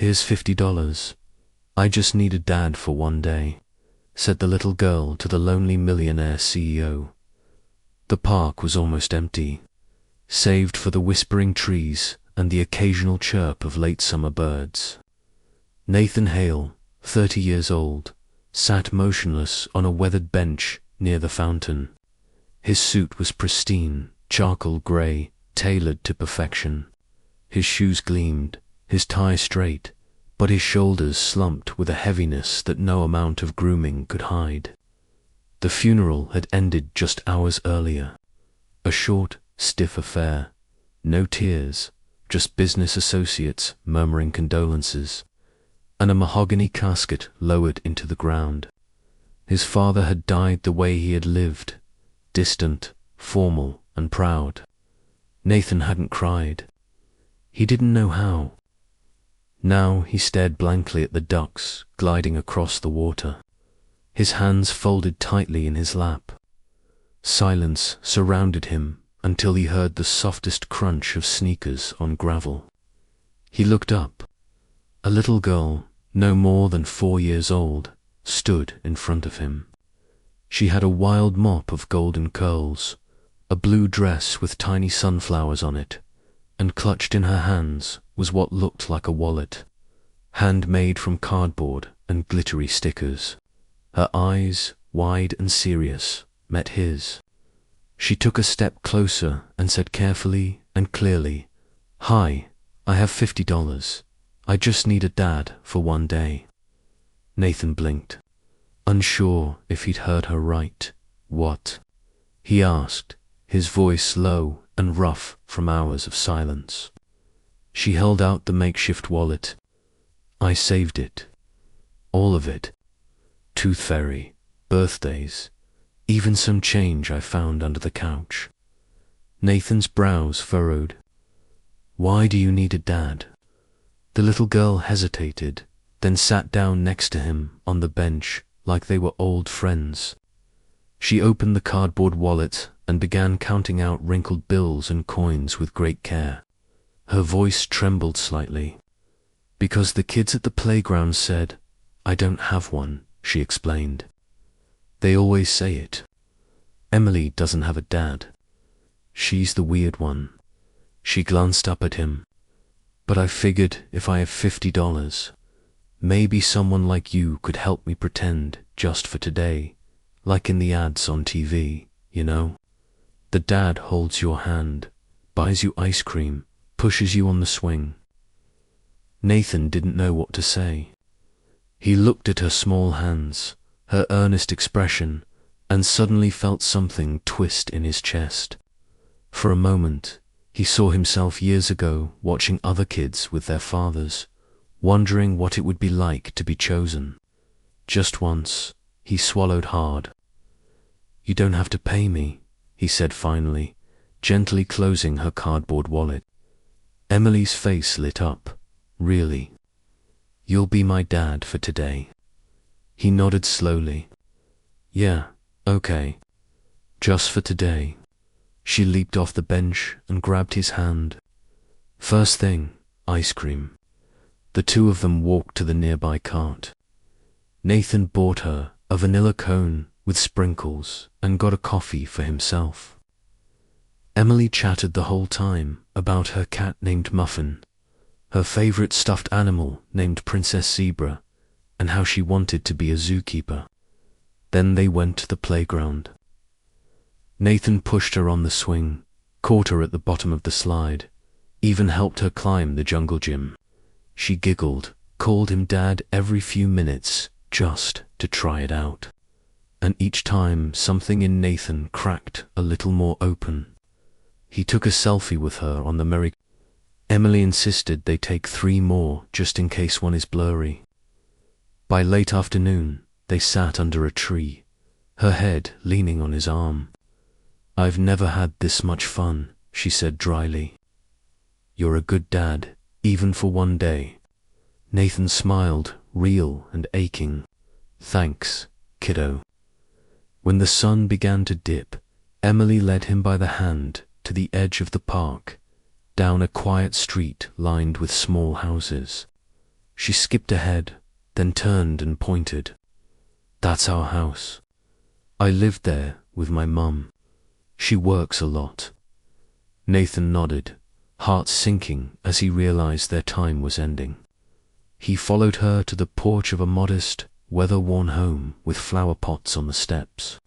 "Here's $50. I just need a dad for one day," said the little girl to the lonely millionaire CEO. The park was almost empty, saved for the whispering trees and the occasional chirp of late summer birds. Nathan Hale, 30 years old, sat motionless on a weathered bench near the fountain. His suit was pristine, charcoal grey, tailored to perfection. His shoes gleamed, his tie straight, but his shoulders slumped with a heaviness that no amount of grooming could hide. The funeral had ended just hours earlier. A short, stiff affair. No tears, just business associates murmuring condolences, and a mahogany casket lowered into the ground. His father had died the way he had lived, distant, formal, and proud. Nathan hadn't cried. He didn't know how. Now he stared blankly at the ducks gliding across the water, his hands folded tightly in his lap. Silence surrounded him until he heard the softest crunch of sneakers on gravel. He looked up. A little girl, no more than 4 years old, stood in front of him. She had a wild mop of golden curls, a blue dress with tiny sunflowers on it, and clutched in her hands was what looked like a wallet, handmade from cardboard and glittery stickers. Her eyes, wide and serious, met his. She took a step closer and said carefully and clearly, "Hi, I have $50. I just need a dad for one day." Nathan blinked, unsure if he'd heard her right. "What?" he asked, his voice low and rough from hours of silence. She held out the makeshift wallet. "I saved it. All of it. Tooth Fairy, birthdays, even some change I found under the couch." Nathan's brows furrowed. "Why do you need a dad?" The little girl hesitated, then sat down next to him on the bench like they were old friends. She opened the cardboard wallet and began counting out wrinkled bills and coins with great care. Her voice trembled slightly. "Because the kids at the playground said, 'I don't have one,'" she explained. "They always say it. Emily doesn't have a dad. She's the weird one." She glanced up at him. "But I figured if I have $50, maybe someone like you could help me pretend just for today, like in the ads on TV, you know? The dad holds your hand, buys you ice cream, pushes you on the swing." Nathan didn't know what to say. He looked at her small hands, her earnest expression, and suddenly felt something twist in his chest. For a moment, he saw himself years ago watching other kids with their fathers, wondering what it would be like to be chosen. Just once, he swallowed hard. "You don't have to pay me," he said finally, gently closing her cardboard wallet. Emily's face lit up. "Really? You'll be my dad for today?" He nodded slowly. "Yeah, okay. Just for today." She leaped off the bench and grabbed his hand. First thing, ice cream. The two of them walked to the nearby cart. Nathan bought her a vanilla cone with sprinkles and got a coffee for himself. Emily chattered the whole time about her cat named Muffin, her favorite stuffed animal named Princess Zebra, and how she wanted to be a zookeeper. Then they went to the playground. Nathan pushed her on the swing, caught her at the bottom of the slide, even helped her climb the jungle gym. She giggled, called him Dad every few minutes just to try it out. And each time something in Nathan cracked a little more open. He took a selfie with her on the merry. Emily insisted they take 3 more just in case one is blurry. By late afternoon, they sat under a tree, her head leaning on his arm. "I've never had this much fun," she said dryly. "You're a good dad, even for one day." Nathan smiled, real and aching. "Thanks, kiddo." When the sun began to dip, Emily led him by the hand to the edge of the park, down a quiet street lined with small houses. She skipped ahead, then turned and pointed. That's our house. I lived there with my mum. She works a lot. Nathan nodded, heart sinking as he realized their time was ending. He followed her to the porch of a modest, weather-worn home with flower pots on the steps.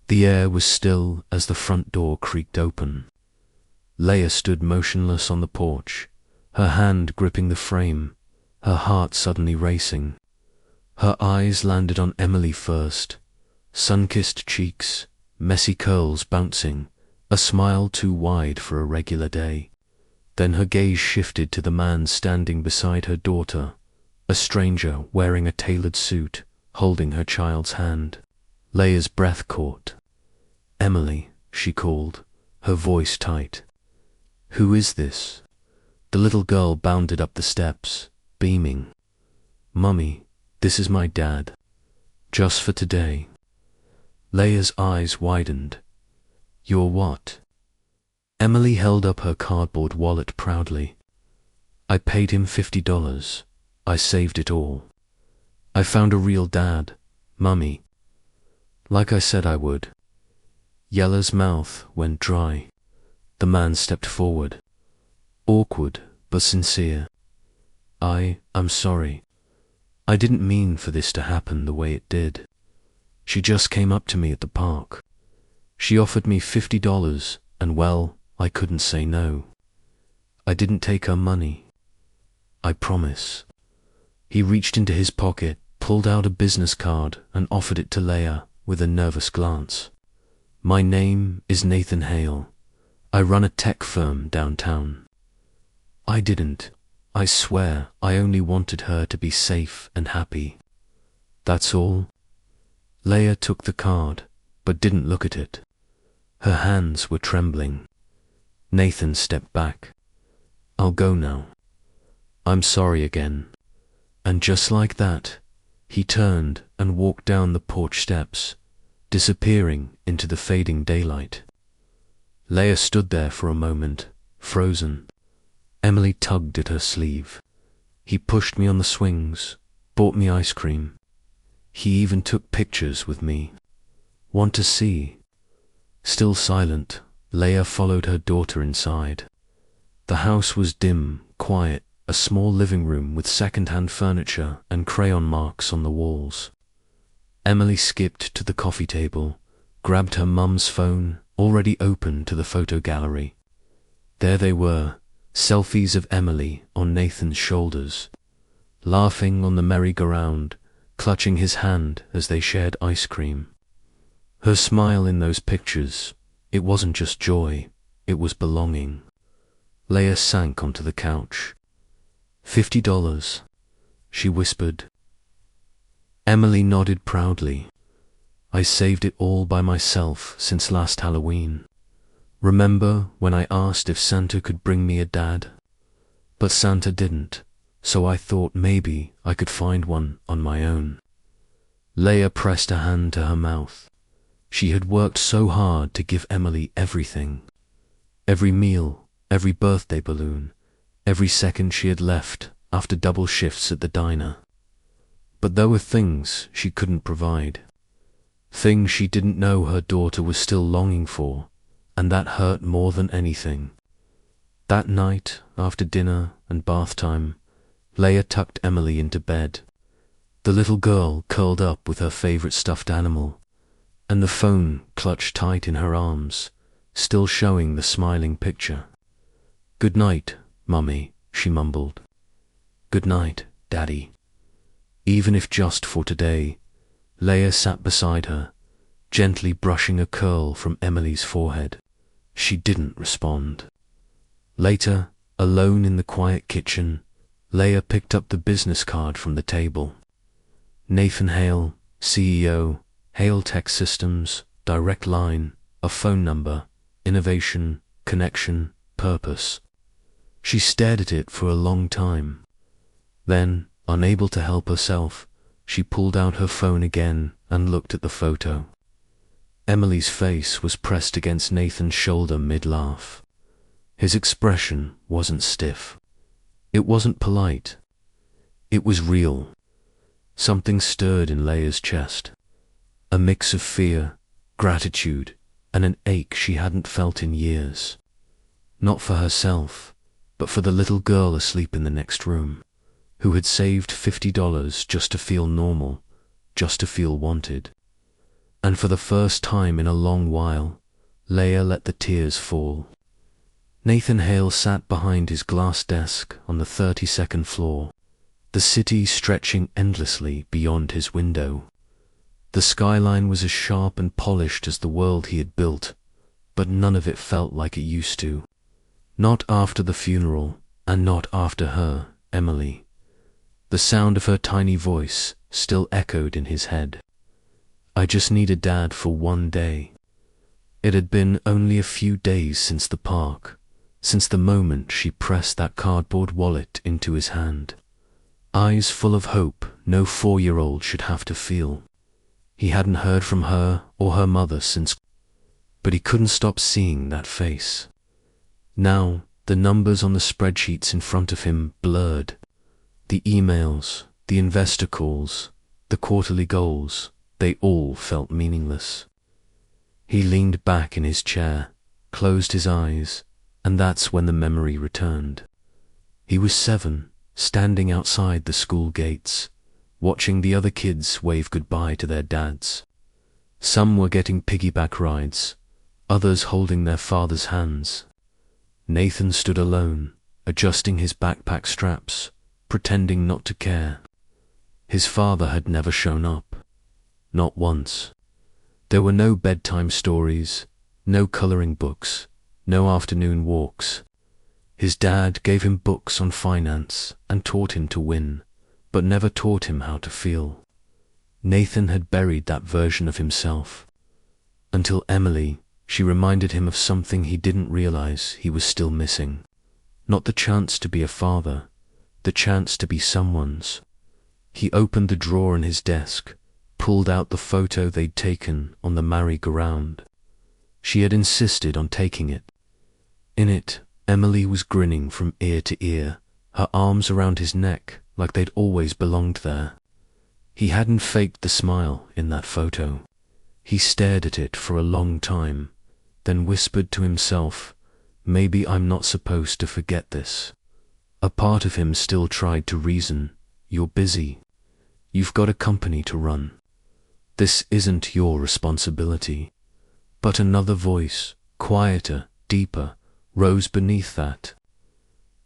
The air was still as the front door creaked open. Leia stood motionless on the porch, her hand gripping the frame, her heart suddenly racing. Her eyes landed on Emily first, sun-kissed cheeks, messy curls bouncing, a smile too wide for a regular day. Then her gaze shifted to the man standing beside her daughter, a stranger wearing a tailored suit, holding her child's hand. Leia's breath caught. "Emily," she called, her voice tight. "Who is this?" The little girl bounded up the steps, beaming. "Mummy, this is my dad. Just for today." Leia's eyes widened. "You're what?" Emily held up her cardboard wallet proudly. "I paid him $50. I saved it all. I found a real dad, Mummy. Like I said I would." Yella's mouth went dry. The man stepped forward, awkward but sincere. I'm sorry. I didn't mean for this to happen the way it did. She just came up to me at the park. She offered me $50 and, well, I couldn't say no. I didn't take her money. I promise." He reached into his pocket, pulled out a business card and offered it to Leia with a nervous glance. "My name is Nathan Hale. I run a tech firm downtown." I swear I only wanted her to be safe and happy. That's all." Leia took the card, but didn't look at it. Her hands were trembling. Nathan stepped back. "I'll go now. I'm sorry again." And just like that, he turned and walked down the porch steps, disappearing into the fading daylight. Leia stood there for a moment, frozen. Emily tugged at her sleeve. He pushed me on the swings, bought me ice cream. He even took pictures with me. "Want to see?" Still silent, Leia followed her daughter inside. The house was dim, quiet, a small living room with second-hand furniture and crayon marks on the walls. Emily skipped to the coffee table, grabbed her mum's phone, already open to the photo gallery. There they were, selfies of Emily on Nathan's shoulders, laughing on the merry-go-round, clutching his hand as they shared ice cream. Her smile in those pictures, it wasn't just joy, it was belonging. Leia sank onto the couch. $50, she whispered. Emily nodded proudly. "I saved it all by myself since last Halloween. Remember when I asked if Santa could bring me a dad? But Santa didn't, so I thought maybe I could find one on my own." Leia pressed a hand to her mouth. She had worked so hard to give Emily everything. Every meal, every birthday balloon, every second she had left after double shifts at the diner. But there were things she couldn't provide. Things she didn't know her daughter was still longing for, and that hurt more than anything. That night, after dinner and bath time, Leia tucked Emily into bed. The little girl curled up with her favorite stuffed animal, and the phone clutched tight in her arms, still showing the smiling picture. "Good night, Mummy," she mumbled. "Good night, Daddy." Even if just for today, Leia sat beside her, gently brushing a curl from Emily's forehead. She didn't respond. Later, alone in the quiet kitchen, Leia picked up the business card from the table. Nathan Hale, CEO, Hale Tech Systems, direct line, a phone number, innovation, connection, purpose. She stared at it for a long time. Then, unable to help herself, she pulled out her phone again and looked at the photo. Emily's face was pressed against Nathan's shoulder mid-laugh. His expression wasn't stiff. It wasn't polite. It was real. Something stirred in Leia's chest. A mix of fear, gratitude, and an ache she hadn't felt in years. Not for herself, but for the little girl asleep in the next room, who had saved $50 just to feel normal, just to feel wanted. And for the first time in a long while, Leia let the tears fall. Nathan Hale sat behind his glass desk on the 32nd floor, the city stretching endlessly beyond his window. The skyline was as sharp and polished as the world he had built, but none of it felt like it used to. Not after the funeral, and not after her, Emily. The sound of her tiny voice still echoed in his head. I just need a dad for one day. It had been only a few days since the park, since the moment she pressed that cardboard wallet into his hand. Eyes full of hope no 4-year-old should have to feel. He hadn't heard from her or her mother since, but he couldn't stop seeing that face. Now, the numbers on the spreadsheets in front of him blurred. The emails, the investor calls, the quarterly goals, they all felt meaningless. He leaned back in his chair, closed his eyes, and that's when the memory returned. He was 7, standing outside the school gates, watching the other kids wave goodbye to their dads. Some were getting piggyback rides, others holding their father's hands. Nathan stood alone, adjusting his backpack straps, pretending not to care. His father had never shown up. Not once. There were no bedtime stories, no coloring books, no afternoon walks. His dad gave him books on finance and taught him to win, but never taught him how to feel. Nathan had buried that version of himself. Until Emily, she reminded him of something he didn't realize he was still missing. Not the chance to be a father, the chance to be someone's. He opened the drawer in his desk, pulled out the photo they'd taken on the merry-go-round. She had insisted on taking it. In it, Emily was grinning from ear to ear, her arms around his neck like they'd always belonged there. He hadn't faked the smile in that photo. He stared at it for a long time, then whispered to himself, maybe I'm not supposed to forget this. A part of him still tried to reason, you're busy. You've got a company to run. This isn't your responsibility. But another voice, quieter, deeper, rose beneath that.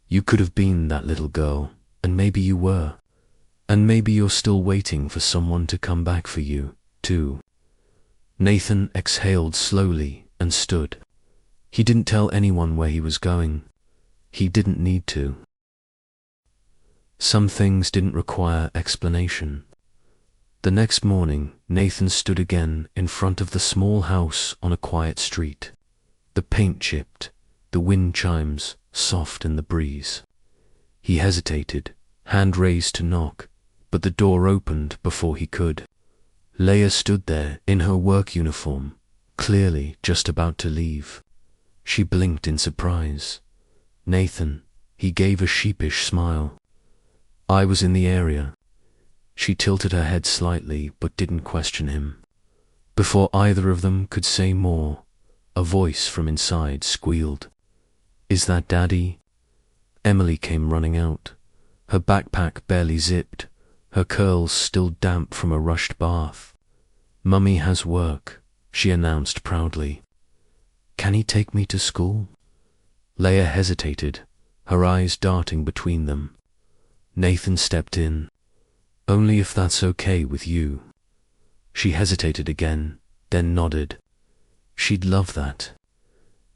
You could have been that little girl, and maybe you were. And maybe you're still waiting for someone to come back for you, too. Nathan exhaled slowly and stood. He didn't tell anyone where he was going. He didn't need to. Some things didn't require explanation. The next morning, Nathan stood again in front of the small house on a quiet street. The paint chipped, the wind chimes soft in the breeze. He hesitated, hand raised to knock, but the door opened before he could. Leia stood there in her work uniform, clearly just about to leave. She blinked in surprise. Nathan, he gave a sheepish smile. I was in the area. She tilted her head slightly but didn't question him. Before either of them could say more, a voice from inside squealed. Is that Daddy? Emily came running out, her backpack barely zipped, her curls still damp from a rushed bath. Mummy has work, she announced proudly. Can he take me to school? Leia hesitated, her eyes darting between them. Nathan stepped in. Only if that's okay with you. She hesitated again, then nodded. She'd love that.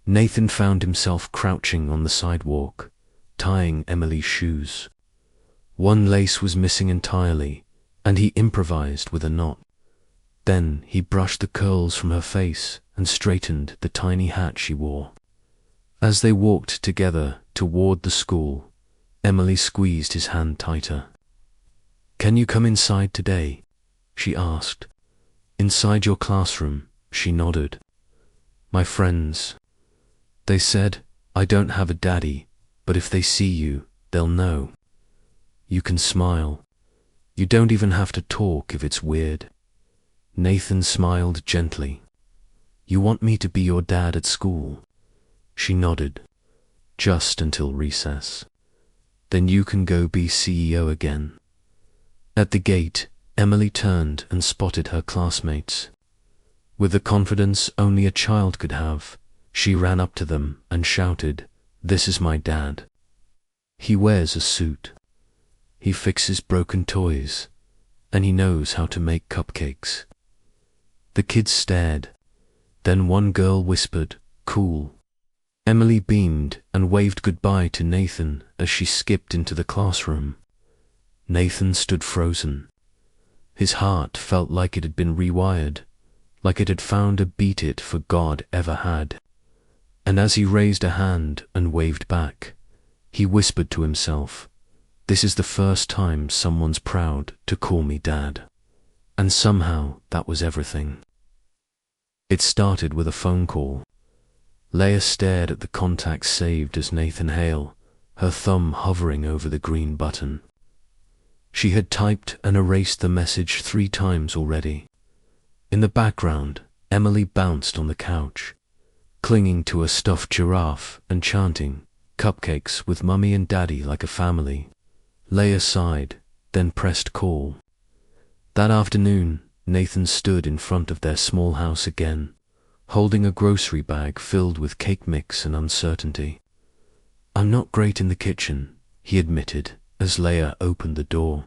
Nathan found himself crouching on the sidewalk, tying Emily's shoes. One lace was missing entirely, and he improvised with a knot. Then he brushed the curls from her face and straightened the tiny hat she wore. As they walked together toward the school, Emily squeezed his hand tighter. Can you come inside today? She asked. Inside your classroom, she nodded. My friends. They said, I don't have a daddy, but if they see you, they'll know. You can smile. You don't even have to talk if it's weird. Nathan smiled gently. You want me to be your dad at school? She nodded. Just until recess. Then you can go be CEO again. At the gate, Emily turned and spotted her classmates. With the confidence only a child could have, she ran up to them and shouted, "This is my dad. He wears a suit. He fixes broken toys, and he knows how to make cupcakes." The kids stared. Then one girl whispered, "Cool." Emily beamed and waved goodbye to Nathan as she skipped into the classroom. Nathan stood frozen. His heart felt like it had been rewired, like it had found a beat it for God ever had. And as he raised a hand and waved back, he whispered to himself, "This is the first time someone's proud to call me dad." And somehow that was everything. It started with a phone call. Leia stared at the contacts saved as Nathan Hale, her thumb hovering over the green button. She had typed and erased the message 3 times already. In the background, Emily bounced on the couch, clinging to a stuffed giraffe and chanting, "Cupcakes with Mummy and Daddy like a family." Leia sighed, then pressed call. That afternoon, Nathan stood in front of their small house again, holding a grocery bag filled with cake mix and uncertainty. "I'm not great in the kitchen," he admitted as Leia opened the door.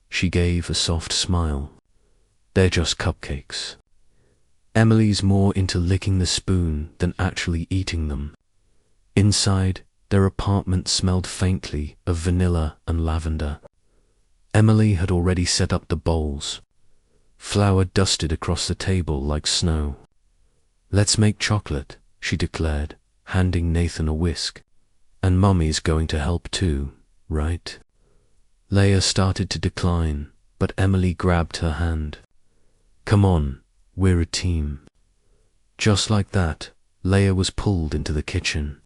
She gave a soft smile. "They're just cupcakes." Emily's more into licking the spoon than actually eating them. Inside, their apartment smelled faintly of vanilla and lavender. Emily had already set up the bowls. Flour dusted across the table like snow. "Let's make chocolate," she declared, handing Nathan a whisk. "And Mummy's going to help too, right?" Leia started to decline, but Emily grabbed her hand. "Come on, we're a team." Just like that, Leia was pulled into the kitchen.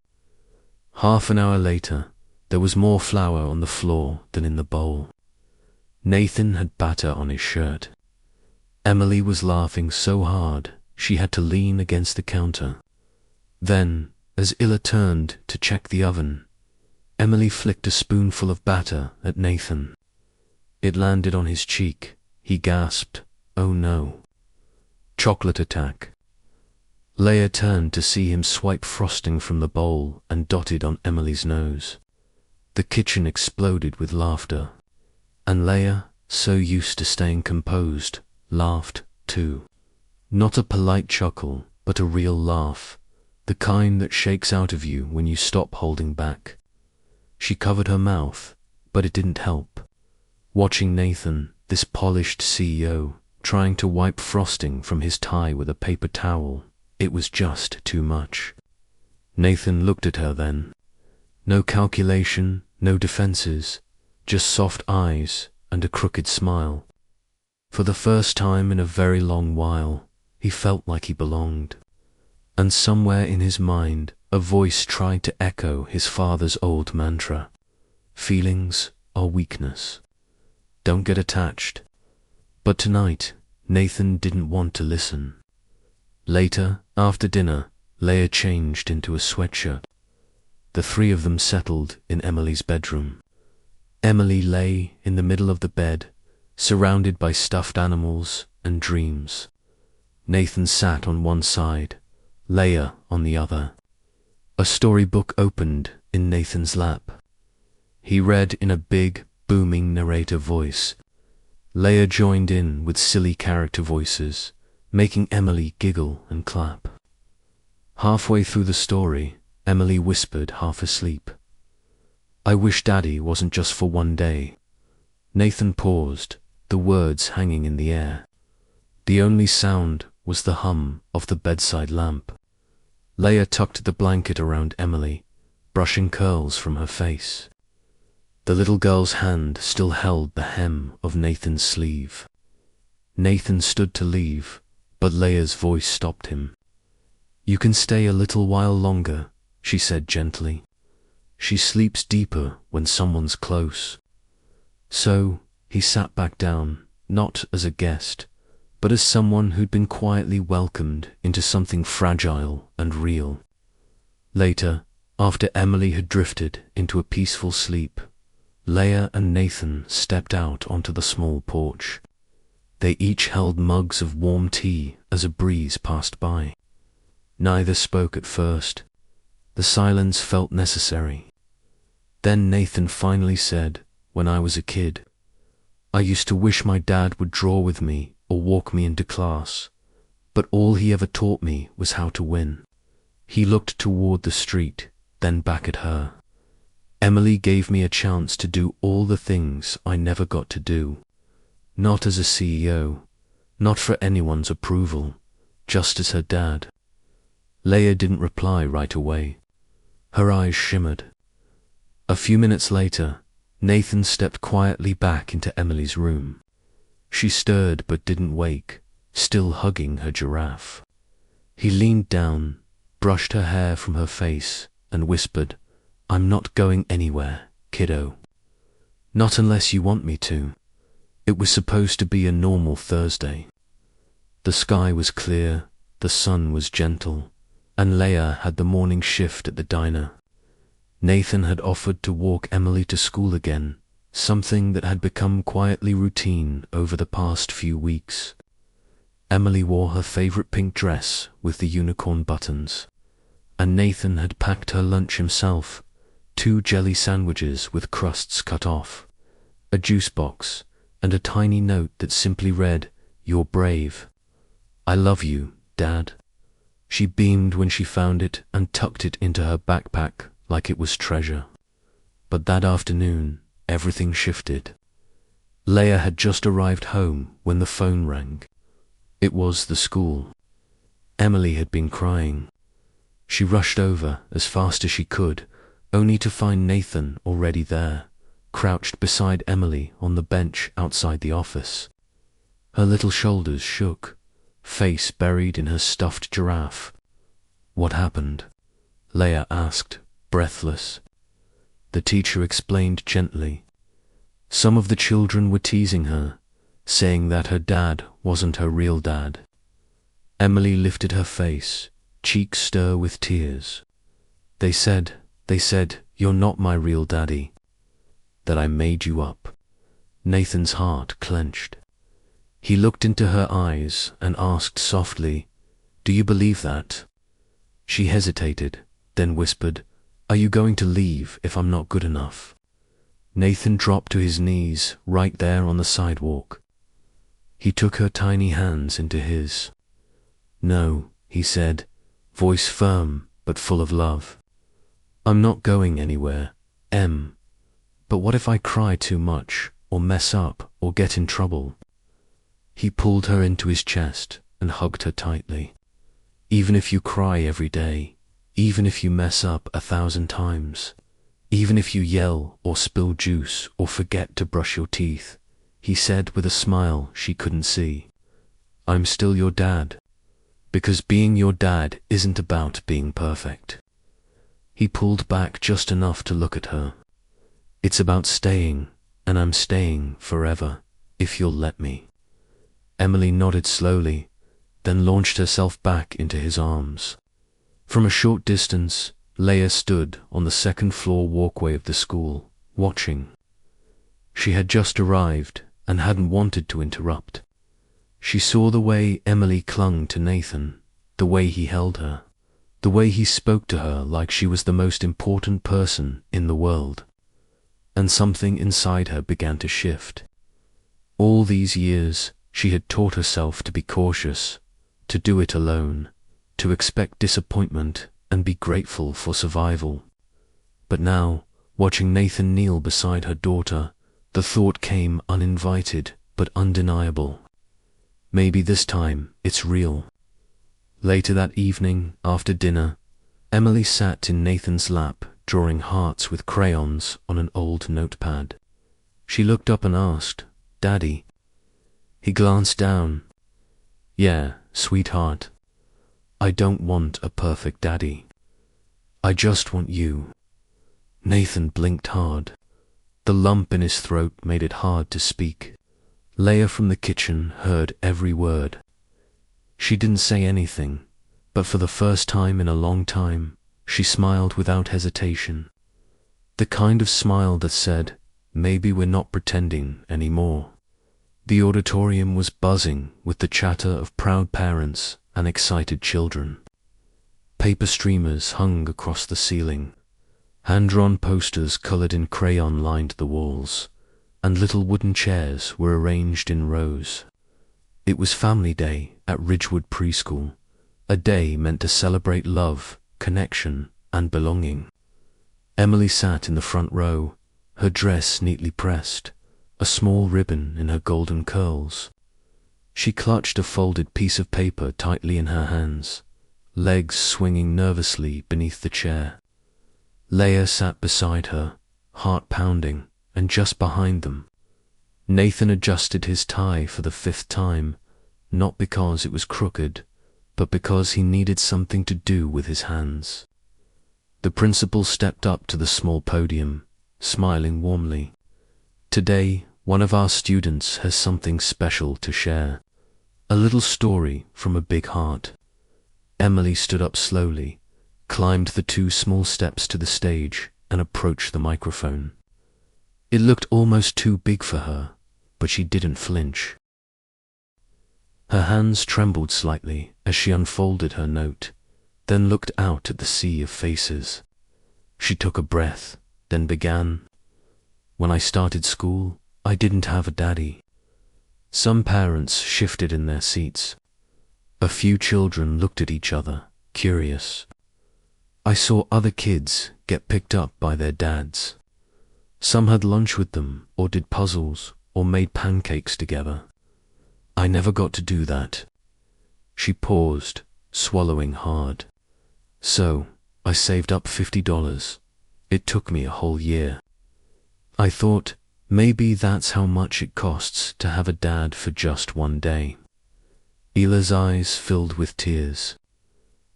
Half an hour later, there was more flour on the floor than in the bowl. Nathan had batter on his shirt. Emily was laughing so hard she had to lean against the counter. Then, as Illa turned to check the oven, Emily flicked a spoonful of batter at Nathan. It landed on his cheek. He gasped, "Oh no." Chocolate attack. Leia turned to see him swipe frosting from the bowl and dot it on Emily's nose. The kitchen exploded with laughter, and Leia, so used to staying composed, laughed too. Not a polite chuckle, but a real laugh, the kind that shakes out of you when you stop holding back. She covered her mouth, but it didn't help. Watching Nathan, this polished CEO, trying to wipe frosting from his tie with a paper towel, it was just too much. Nathan looked at her then. No calculation, no defenses, just soft eyes and a crooked smile. For the first time in a very long while, he felt like he belonged. And somewhere in his mind, a voice tried to echo his father's old mantra. Feelings are weakness. Don't get attached. But tonight, Nathan didn't want to listen. Later, after dinner, Leia changed into a sweatshirt. The 3 of them settled in Emily's bedroom. Emily lay in the middle of the bed, surrounded by stuffed animals and dreams. Nathan sat on one side, Leia on the other. A storybook opened in Nathan's lap. He read in a big, booming narrator voice. Leia joined in with silly character voices, making Emily giggle and clap. Halfway through the story, Emily whispered, half asleep, "I wish Daddy wasn't just for one day." Nathan paused, the words hanging in the air. The only sound was the hum of the bedside lamp. Leia tucked the blanket around Emily, brushing curls from her face. The little girl's hand still held the hem of Nathan's sleeve. Nathan stood to leave, but Leia's voice stopped him. "You can stay a little while longer," she said gently. "She sleeps deeper when someone's close." So, he sat back down, not as a guest, but as someone who'd been quietly welcomed into something fragile and real. Later, after Emily had drifted into a peaceful sleep, Leah and Nathan stepped out onto the small porch. They each held mugs of warm tea as a breeze passed by. Neither spoke at first. The silence felt necessary. Then Nathan finally said, "When I was a kid, I used to wish my dad would draw with me or walk me into class, but all he ever taught me was how to win." He looked toward the street, then back at her. "Emily gave me a chance to do all the things I never got to do. Not as a CEO, not for anyone's approval, just as her dad." Leah didn't reply right away. Her eyes shimmered. A few minutes later, Nathan stepped quietly back into Emily's room. She stirred but didn't wake, still hugging her giraffe. He leaned down, brushed her hair from her face, and whispered, "I'm not going anywhere, kiddo. Not unless you want me to." It was supposed to be a normal Thursday. The sky was clear, the sun was gentle, and Leah had the morning shift at the diner. Nathan had offered to walk Emily to school again, something that had become quietly routine over the past few weeks. Emily wore her favorite pink dress with the unicorn buttons, and Nathan had packed her lunch himself, 2 jelly sandwiches with crusts cut off, a juice box, and a tiny note that simply read, "You're brave. I love you, Dad." She beamed when she found it and tucked it into her backpack like it was treasure. But that afternoon, everything shifted. Leah had just arrived home when the phone rang. It was the school. Emily had been crying. She rushed over as fast as she could, only to find Nathan already there, crouched beside Emily on the bench outside the office. Her little shoulders shook, face buried in her stuffed giraffe. "What happened?" Leah asked, breathless. The teacher explained gently. Some of the children were teasing her, saying that her dad wasn't her real dad. Emily lifted her face, cheeks stir with tears. They said, "You're not my real daddy. That I made you up." Nathan's heart clenched. He looked into her eyes and asked softly, "Do you believe that?" She hesitated, then whispered, "Are you going to leave if I'm not good enough?" Nathan dropped to his knees right there on the sidewalk. He took her tiny hands into his. "No," he said, voice firm but full of love. "I'm not going anywhere, Em. But what if I cry too much, or mess up, or get in trouble?" He pulled her into his chest and hugged her tightly. "Even if you cry every day, even if you mess up 1,000 times, even if you yell or spill juice or forget to brush your teeth," he said with a smile she couldn't see, "I'm still your dad, because being your dad isn't about being perfect." He pulled back just enough to look at her. "It's about staying, and I'm staying forever, if you'll let me." Emily nodded slowly, then launched herself back into his arms. From a short distance, Leah stood on the second-floor walkway of the school, watching. She had just arrived and hadn't wanted to interrupt. She saw the way Emily clung to Nathan, the way he held her, the way he spoke to her like she was the most important person in the world. And something inside her began to shift. All these years, she had taught herself to be cautious, to do it alone, to expect disappointment and be grateful for survival. But now, watching Nathan kneel beside her daughter, the thought came uninvited but undeniable. Maybe this time it's real. Later that evening, after dinner, Emily sat in Nathan's lap, drawing hearts with crayons on an old notepad. She looked up and asked, "Daddy?" He glanced down. "Yeah, sweetheart. I don't want a perfect daddy. I just want you." Nathan blinked hard. The lump in his throat made it hard to speak. Leia from the kitchen heard every word. She didn't say anything, but for the first time in a long time, she smiled without hesitation. The kind of smile that said, maybe we're not pretending anymore. The auditorium was buzzing with the chatter of proud parents and excited children. Paper streamers hung across the ceiling. Hand-drawn posters colored in crayon lined the walls, and little wooden chairs were arranged in rows. It was Family Day at Ridgewood Preschool, a day meant to celebrate love, connection, and belonging. Emily sat in the front row, her dress neatly pressed, a small ribbon in her golden curls. She clutched a folded piece of paper tightly in her hands, legs swinging nervously beneath the chair. Leia sat beside her, heart pounding, and just behind them. Nathan adjusted his tie for the 5th time, not because it was crooked, but because he needed something to do with his hands. The principal stepped up to the small podium, smiling warmly. Today, one of our students has something special to share. A little story from a big heart. Emily stood up slowly, climbed the 2 small steps to the stage, and approached the microphone. It looked almost too big for her, but she didn't flinch. Her hands trembled slightly as she unfolded her note, then looked out at the sea of faces. She took a breath, then began. When I started school, I didn't have a daddy. Some parents shifted in their seats. A few children looked at each other, curious. I saw other kids get picked up by their dads. Some had lunch with them, or did puzzles, or made pancakes together. I never got to do that. She paused, swallowing hard. So, I saved up $50. It took me a whole year. I thought, maybe that's how much it costs to have a dad for just one day. Hila's eyes filled with tears.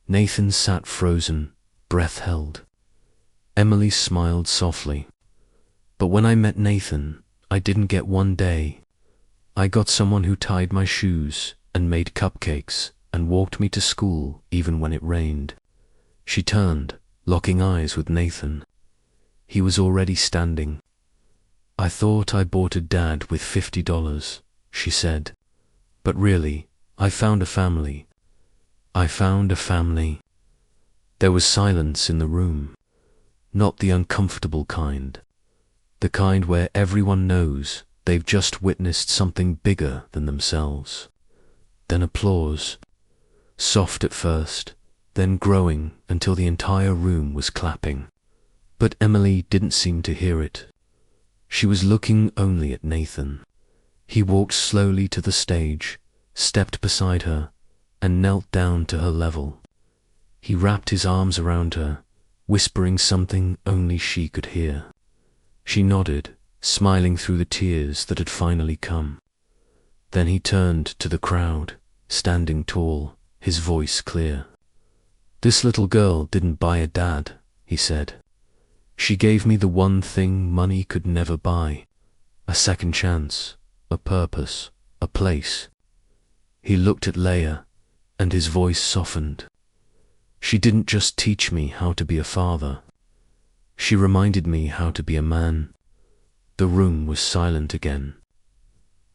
Nathan sat frozen, breath held. Emily smiled softly. But when I met Nathan, I didn't get one day. I got someone who tied my shoes and made cupcakes and walked me to school even when it rained. She turned, locking eyes with Nathan. He was already standing. I thought I bought a dad with $50, she said. But really, I found a family. I found a family. There was silence in the room. Not the uncomfortable kind. The kind where everyone knows they've just witnessed something bigger than themselves. Then applause. Soft at first, then growing until the entire room was clapping. But Emily didn't seem to hear it. She was looking only at Nathan. He walked slowly to the stage, stepped beside her, and knelt down to her level. He wrapped his arms around her, whispering something only she could hear. She nodded, smiling through the tears that had finally come. Then he turned to the crowd, standing tall, his voice clear. This little girl didn't buy a dad, he said. She gave me the one thing money could never buy, a second chance, a purpose, a place. He looked at Leia, and his voice softened. She didn't just teach me how to be a father. She reminded me how to be a man. The room was silent again.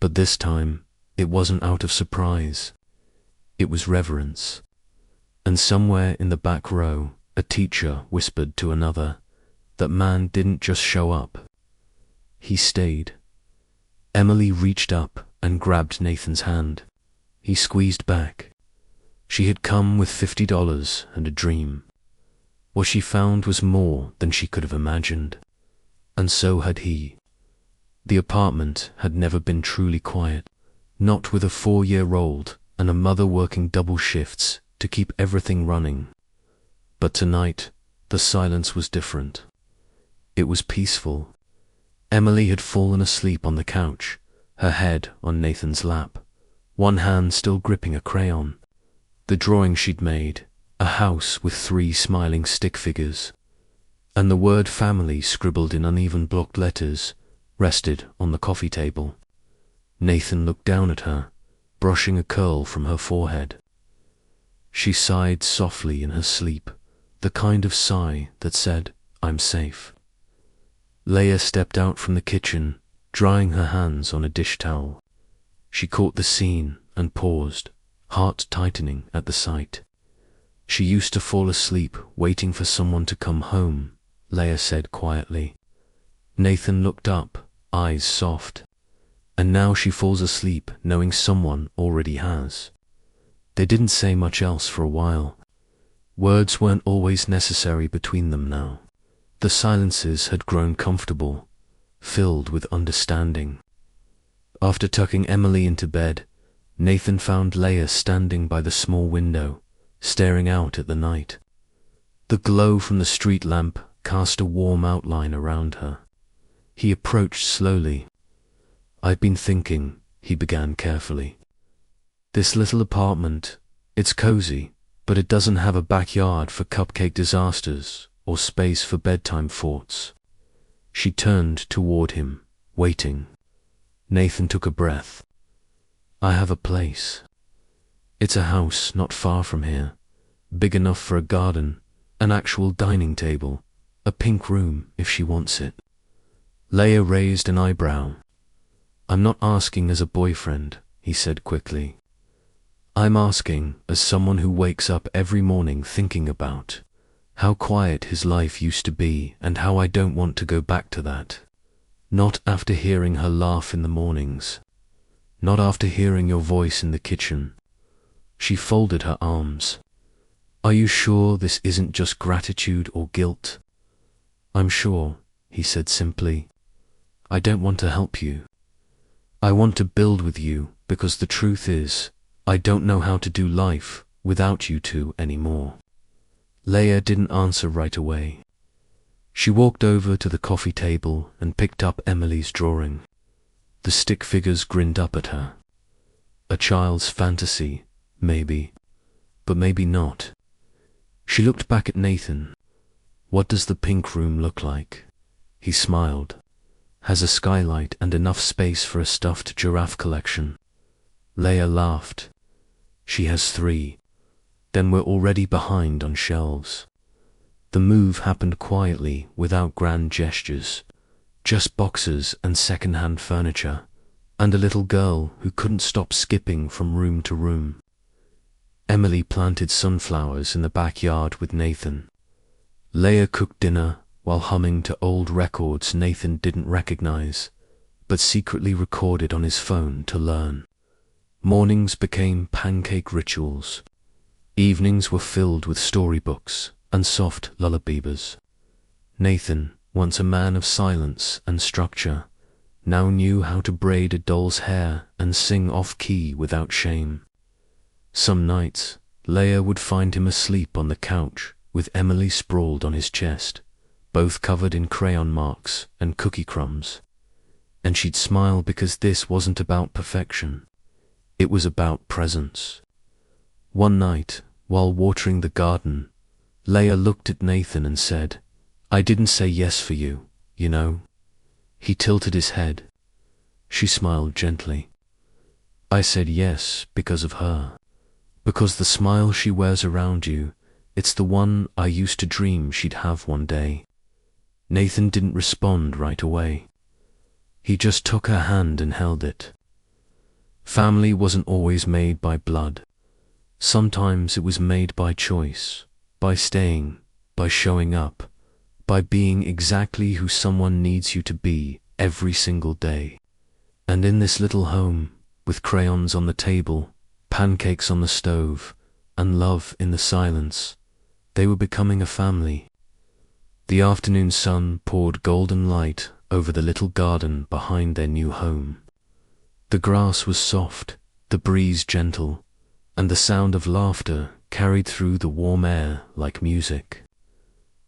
But this time, it wasn't out of surprise. It was reverence. And somewhere in the back row, a teacher whispered to another, that man didn't just show up. He stayed. Emily reached up and grabbed Nathan's hand. He squeezed back. She had come with $50 and a dream. What she found was more than she could have imagined. And so had he. The apartment had never been truly quiet, not with a 4-year-old and a mother working double shifts to keep everything running. But tonight, the silence was different. It was peaceful. Emily had fallen asleep on the couch, her head on Nathan's lap, one hand still gripping a crayon. The drawing she'd made, a house with 3 smiling stick figures, and the word family scribbled in uneven blocked letters, rested on the coffee table. Nathan looked down at her, brushing a curl from her forehead. She sighed softly in her sleep, the kind of sigh that said, "I'm safe." Leia stepped out from the kitchen, drying her hands on a dish towel. She caught the scene and paused, heart tightening at the sight. "She used to fall asleep waiting for someone to come home," Leia said quietly. Nathan looked up, eyes soft. "And now she falls asleep knowing someone already has." They didn't say much else for a while. Words weren't always necessary between them now. The silences had grown comfortable, filled with understanding. After tucking Emily into bed, Nathan found Leia standing by the small window, staring out at the night. The glow from the street lamp cast a warm outline around her. He approached slowly. "I've been thinking," he began carefully. "This little apartment, it's cozy, but it doesn't have a backyard for cupcake disasters or space for bedtime thoughts." She turned toward him, waiting. Nathan took a breath. "I have a place. It's a house not far from here, big enough for a garden, an actual dining table, a pink room if she wants it." Leia raised an eyebrow. "I'm not asking as a boyfriend," he said quickly. "I'm asking as someone who wakes up every morning thinking about how quiet his life used to be and how I don't want to go back to that. Not after hearing her laugh in the mornings. Not after hearing your voice in the kitchen." She folded her arms. "Are you sure this isn't just gratitude or guilt?" "I'm sure," he said simply. "I don't want to help you. I want to build with you because the truth is, I don't know how to do life without you two anymore." Leia didn't answer right away. She walked over to the coffee table and picked up Emily's drawing. The stick figures grinned up at her. A child's fantasy, maybe, but maybe not. She looked back at Nathan. "What does the pink room look like?" He smiled. "Has a skylight and enough space for a stuffed giraffe collection." Leia laughed. "She has 3. Then we're already behind on shelves." The move happened quietly, without grand gestures. Just boxes and second-hand furniture, and a little girl who couldn't stop skipping from room to room. Emily planted sunflowers in the backyard with Nathan. Leia cooked dinner while humming to old records Nathan didn't recognize, but secretly recorded on his phone to learn. Mornings became pancake rituals. Evenings were filled with storybooks and soft lullabies. Nathan, once a man of silence and structure, now knew how to braid a doll's hair and sing off-key without shame. Some nights, Leia would find him asleep on the couch with Emily sprawled on his chest, both covered in crayon marks and cookie crumbs. And she'd smile because this wasn't about perfection. It was about presence. One night, while watering the garden, Leia looked at Nathan and said, "I didn't say yes for you, you know." He tilted his head. She smiled gently. "I said yes because of her. Because the smile she wears around you, it's the one I used to dream she'd have one day." Nathan didn't respond right away. He just took her hand and held it. Family wasn't always made by blood. Sometimes it was made by choice, by staying, by showing up, by being exactly who someone needs you to be every single day. And in this little home, with crayons on the table, pancakes on the stove, and love in the silence, they were becoming a family. The afternoon sun poured golden light over the little garden behind their new home. The grass was soft, the breeze gentle, and the sound of laughter carried through the warm air like music.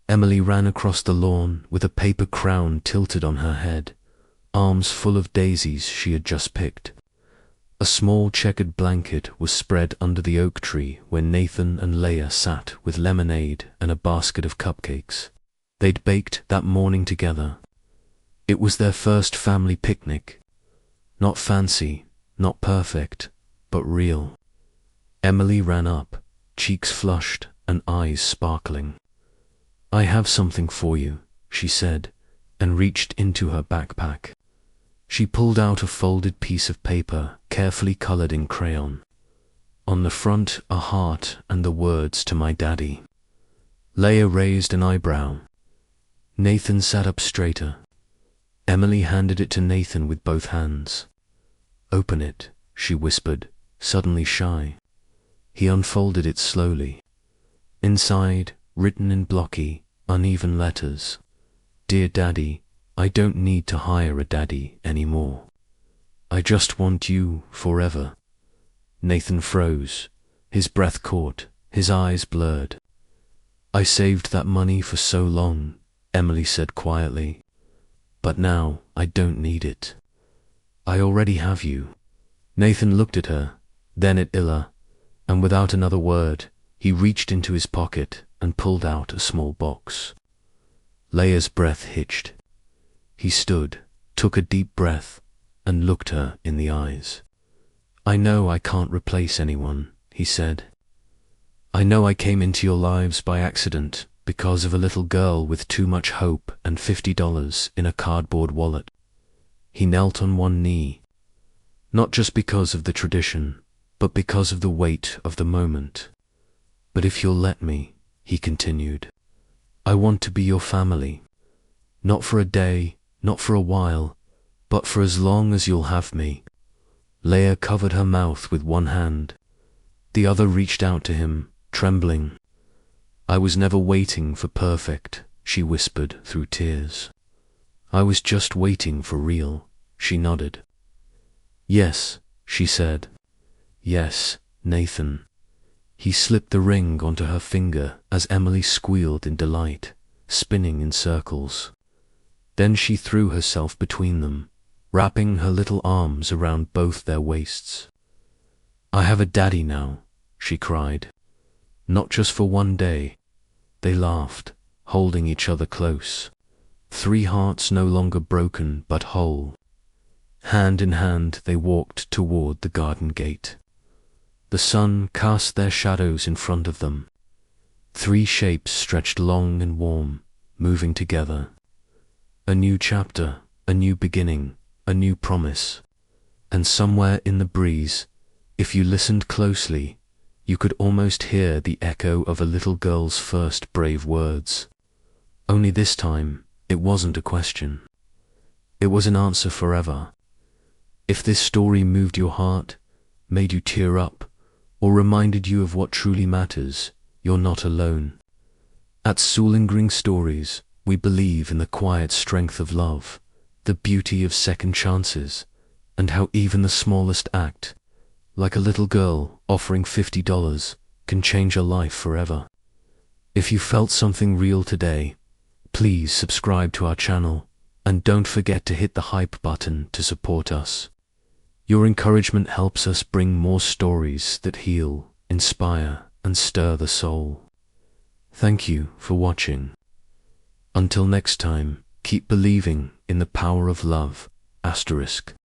Emily ran across the lawn with a paper crown tilted on her head, arms full of daisies she had just picked. A small checkered blanket was spread under the oak tree where Nathan and Leia sat with lemonade and a basket of cupcakes. They'd baked that morning together. It was their first family picnic. Not fancy, not perfect, but real. Emily ran up, cheeks flushed and eyes sparkling. "I have something for you," she said, and reached into her backpack. She pulled out a folded piece of paper, carefully colored in crayon. On the front, a heart and the words, "To my daddy." Leia raised an eyebrow. Nathan sat up straighter. Emily handed it to Nathan with both hands. "Open it," she whispered, suddenly shy. He unfolded it slowly. Inside, written in blocky, uneven letters, "Dear Daddy, I don't need to hire a daddy anymore. I just want you forever." Nathan froze. His breath caught, his eyes blurred. "I saved that money for so long," Emily said quietly. "But now I don't need it. I already have you." Nathan looked at her, then at Illa, and without another word, he reached into his pocket and pulled out a small box. Leia's breath hitched. He stood, took a deep breath, and looked her in the eyes. "I know I can't replace anyone," he said. "I know I came into your lives by accident because of a little girl with too much hope and $50 in a cardboard wallet." He knelt on one knee, not just because of the tradition, but because of the weight of the moment. "But if you'll let me," he continued, "I want to be your family. Not for a day, not for a while, but for as long as you'll have me." Leia covered her mouth with one hand. The other reached out to him, trembling. "I was never waiting for perfect," she whispered through tears. "I was just waiting for real," she nodded. "Yes," she said. "Yes, Nathan." He slipped the ring onto her finger as Emily squealed in delight, spinning in circles. Then she threw herself between them, wrapping her little arms around both their waists. "I have a daddy now," she cried. "Not just for one day." They laughed, holding each other close. 3 hearts no longer broken but whole. Hand in hand they walked toward the garden gate. The sun cast their shadows in front of them. 3 shapes stretched long and warm, moving together. A new chapter, a new beginning, a new promise. And somewhere in the breeze, if you listened closely, you could almost hear the echo of a little girl's first brave words. Only this time, it wasn't a question. It was an answer forever. If this story moved your heart, made you tear up, or reminded you of what truly matters, you're not alone. At soulstringstories, we believe in the quiet strength of love, the beauty of second chances, and how even the smallest act, like a little girl offering $50, can change a life forever. If you felt something real today, please subscribe to our channel, and don't forget to hit the hype button to support us. Your encouragement helps us bring more stories that heal, inspire, and stir the soul. Thank you for watching. Until next time, keep believing in the power of love. *.